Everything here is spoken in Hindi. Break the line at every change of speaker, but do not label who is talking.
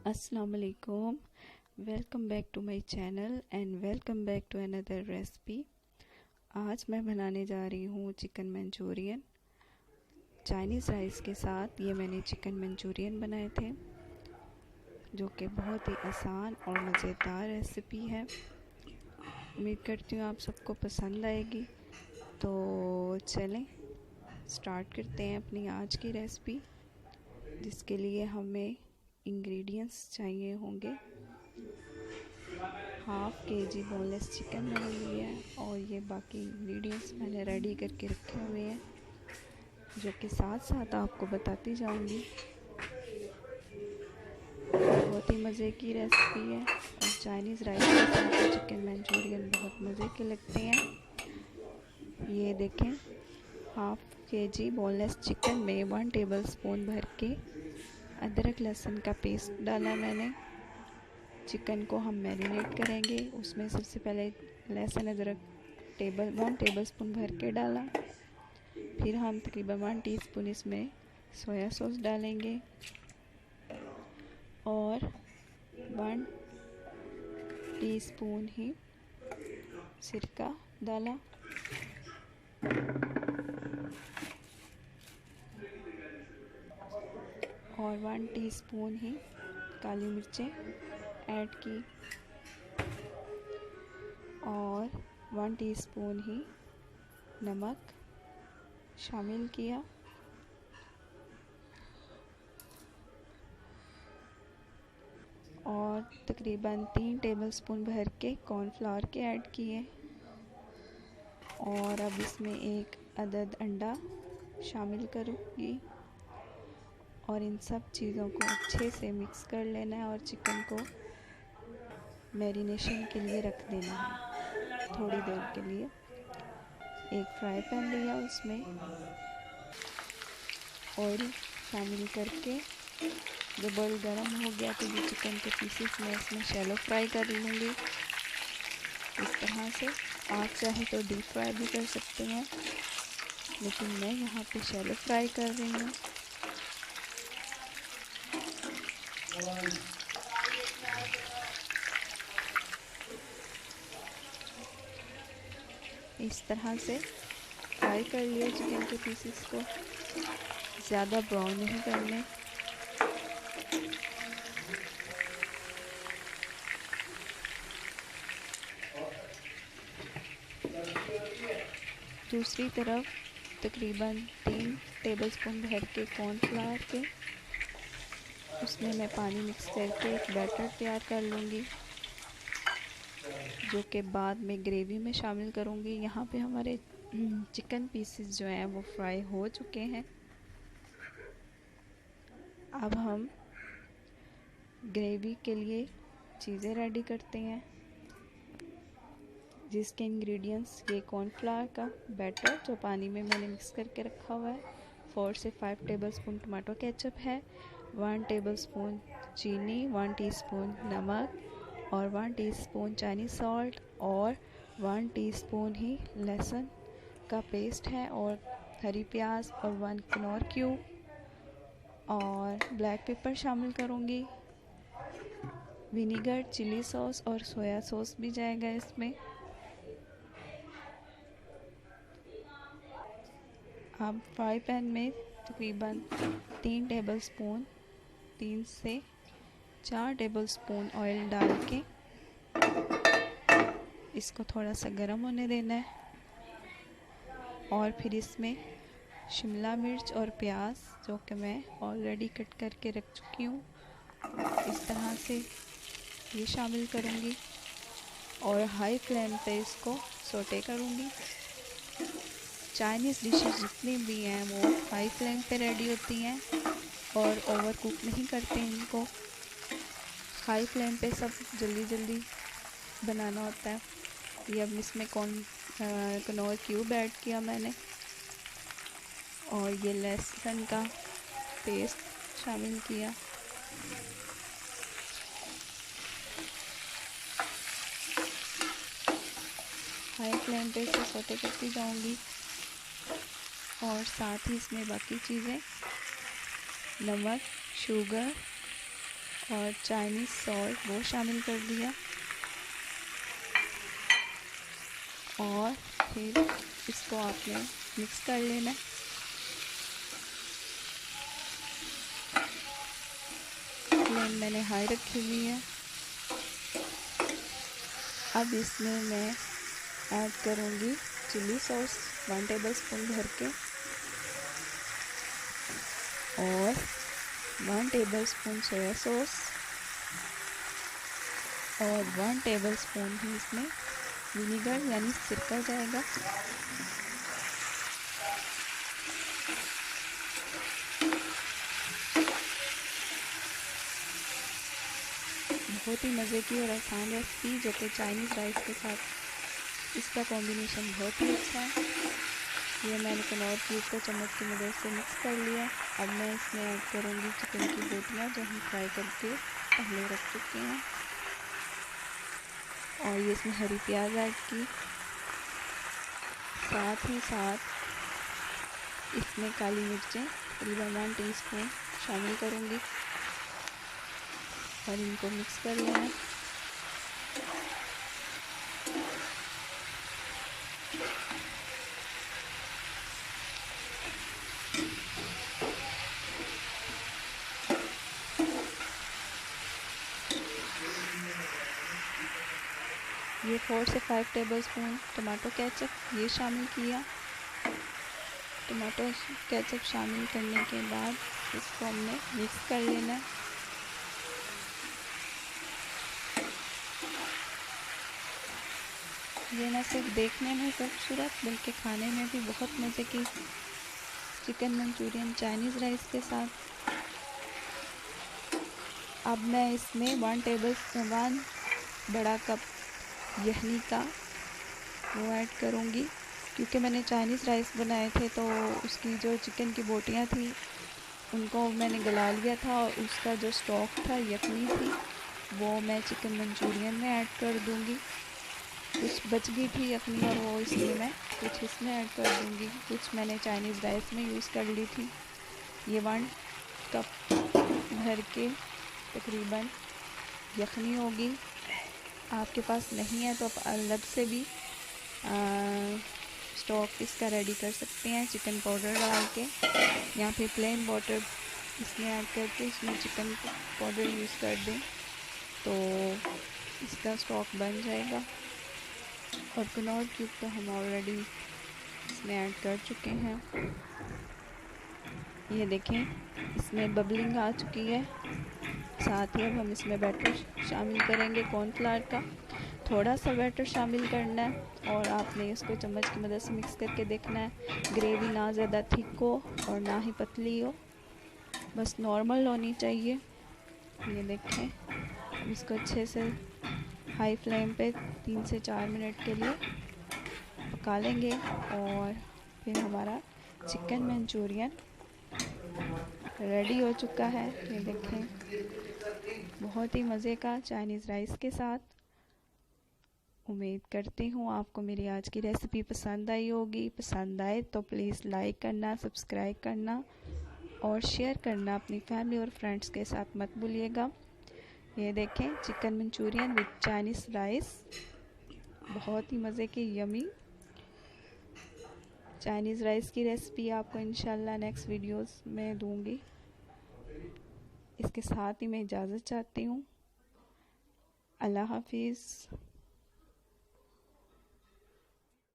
अस्सलाम वालेकुम, welcome back to my channel and welcome back to another recipe. आज मैं बनाने जा रही हूँ चिकन मंचूरियन चाइनीज़ राइस के साथ। ये मैंने चिकन मंचूरियन बनाए थे जो कि बहुत ही आसान और मज़ेदार रेसिपी है। उम्मीद करती हूँ आप सबको पसंद आएगी। तो चलें स्टार्ट करते हैं अपनी आज की रेसिपी, जिसके लिए हमें इंग्रेडिएंट्स चाहिए होंगे। हाफ़ केजी बोनलेस चिकन मैंने लिया है और ये बाकी इंग्रेडिएंट्स मैंने रेडी करके रखे हुए हैं, जो कि साथ साथ आपको बताती जाऊंगी। बहुत ही मज़े की रेसिपी है और चाइनीज़ राइस के साथ चिकन मंचूरियन बहुत मज़े के लगते हैं। ये देखें, हाफ़ केजी बोनलेस चिकन में 1 टेबलस्पून भर के अदरक लहसुन का पेस्ट डाला मैंने। चिकन को हम मैरिनेट करेंगे, उसमें सबसे पहले लहसुन अदरक 1 टेबलस्पून भर के डाला। फिर हम तकरीबन 1 टीस्पून इसमें सोया सॉस डालेंगे और 1 टीस्पून ही सिरका डाला और 1 टीस्पून ही काली मिर्चें ऐड की और 1 टीस्पून ही नमक शामिल किया और तकरीबन 3 टेबलस्पून भर के कॉर्नफ्लावर के ऐड किए और अब इसमें 1 अदद अंडा शामिल करूँगी और इन सब चीज़ों को अच्छे से मिक्स कर लेना है और चिकन को मैरिनेशन के लिए रख देना है थोड़ी देर के लिए। एक फ्राई पैन लिया, उसमें ऑयल शामिल करके जब ऑयल गर्म हो गया तो ये चिकन के पीसेस मैं इसमें शैलो फ्राई कर लूँगी। इस तरह से आप चाहे तो डीप फ्राई भी कर सकते हैं, लेकिन मैं यहाँ पे शैलो फ्राई कर रही हूँ। इस तरह से फ्राई कर लिया चिकन के पीसेस को, ज़्यादा ब्राउन नहीं करने। दूसरी तरफ तकरीबन 3 टेबलस्पून भर के कॉर्नफ्लावर के उसमें मैं पानी मिक्स करके एक बैटर तैयार कर लूँगी, जो कि बाद में ग्रेवी में शामिल करूँगी। यहाँ पे हमारे चिकन पीसेस जो हैं वो फ्राई हो चुके हैं। अब हम ग्रेवी के लिए चीज़ें रेडी करते हैं, जिसके इंग्रेडिएंट्स ये कॉर्नफ्लावर का बैटर जो पानी में मैंने मिक्स करके रखा हुआ है, 4 से 5 टेबलस्पून टमाटो केचप है, 1 टेबलस्पून चीनी, 1 टीस्पून नमक और 1 टीस्पून चाइनीज़ सॉल्ट और 1 टीस्पून ही लहसुन का पेस्ट है और हरी प्याज और 1 कनौर क्यूब और ब्लैक पेपर शामिल करूँगी। विनीगर, चिली सॉस और सोया सॉस भी जाएगा इसमें। अब फ्राई पैन में तकरीबन 3 से 4 टेबलस्पून ऑयल डाल के इसको थोड़ा सा गर्म होने देना है और फिर इसमें शिमला मिर्च और प्याज, जो कि मैं ऑलरेडी कट करके रख चुकी हूँ, इस तरह से ये शामिल करूँगी और हाई फ्लेम पे इसको सोटे करूँगी। चाइनीज़ डिशेस जितनी भी हैं वो हाई फ्लेम पे रेडी होती हैं और ओवर कुक नहीं करते इनको। हाई फ्लेम पे सब जल्दी जल्दी बनाना होता है। ये अब इसमें कनौर क्यूब ऐड किया मैंने और ये लहसुन का पेस्ट शामिल किया। हाई फ्लेम पे इसे सोटे करती जाऊंगी और साथ ही इसमें बाकी चीज़ें नमक, शुगर और चाइनीज़ सॉल्ट वो शामिल कर दिया और फिर इसको आपने मिक्स कर लेना। फ्लेम मैंने हाई रखी हुई है। अब इसमें मैं ऐड करूँगी चिली सॉस 1 टेबलस्पून भर के और 1 टेबलस्पून सोया सॉस और 1 टेबलस्पून ही इसमें विनीगर यानी सिरका जाएगा। बहुत ही मज़े की और आसान रेसिपी जो कि चाइनीज़ राइस के साथ इसका कॉम्बिनेशन बहुत ही अच्छा है। ये मैंने कनौर क्यूब को चम्मच की मदद से मिक्स कर लिया। अब मैं इसमें ऐड करूँगी चिकन की बोटियाँ जो हम फ्राई करके पहले रख चुके हैं और ये इसमें हरी प्याज ऐड की। साथ ही साथ इसमें काली मिर्चें तकरीबन 1 टीस्पून शामिल करूँगी और इनको मिक्स कर लेना। ये 4 से 5 टेबलस्पून टमाटो केचप ये शामिल किया। टमाटो केचप शामिल करने के बाद इसको हमने मिक्स कर लेना है। ये ना सिर्फ देखने में खूबसूरत बल्कि खाने में भी बहुत मज़े की चिकन मंचूरियन चाइनीज़ राइस के साथ। अब मैं इसमें 1 बड़ा कप यखनी का वो ऐड करूँगी क्योंकि मैंने चाइनीज़ राइस बनाए थे तो उसकी जो चिकन की बोटियाँ थी उनको मैंने गला लिया था और उसका जो स्टॉक था यखनी थी वो मैं चिकन मंचूरियन में ऐड कर दूँगी। कुछ बच गई थी यखनी और वो इसलिए मैं कुछ इसमें ऐड कर दूँगी, कुछ मैंने चाइनीज़ राइस में यूज़ कर ली थी। ये 1 कप भर के तकरीबन यखनी होगी। आपके पास नहीं है तो आप अलग से भी स्टॉक इसका रेडी कर सकते हैं चिकन पाउडर डाल के या फिर प्लेन वाटर इसमें ऐड करके इसमें चिकन पाउडर यूज़ कर दें तो इसका स्टॉक बन जाएगा। और कनौर क्यूब तो हम ऑलरेडी इसमें ऐड कर चुके हैं। ये देखें इसमें बबलिंग आ चुकी है। साथ ही अब हम इसमें बैटर शामिल करेंगे कॉर्नफ्लावर का। थोड़ा सा बैटर शामिल करना है और आपने इसको चम्मच की मदद से मिक्स करके देखना है। ग्रेवी ना ज़्यादा थिक हो और ना ही पतली हो, बस नॉर्मल होनी चाहिए। ये देखें इसको अच्छे से हाई फ्लेम पे 3 से 4 मिनट के लिए पका लेंगे और फिर हमारा चिकन मंचूरियन रेडी हो चुका है। ये देखें बहुत ही मज़े का चाइनीज़ राइस के साथ। उम्मीद करती हूँ आपको मेरी आज की रेसिपी पसंद आई होगी। पसंद आए तो प्लीज़ लाइक करना, सब्सक्राइब करना और शेयर करना अपनी फैमिली और फ्रेंड्स के साथ मत भूलिएगा। ये देखें chicken Manchurian with Chinese rice, बहुत ही मज़े की यमी चाइनीज़ राइस की रेसिपी आपको इंशाल्लाह नेक्स्ट वीडियोस में दूंगी। इसके साथ ही मैं इजाज़त चाहती हूँ। अल्लाह हाफिज़।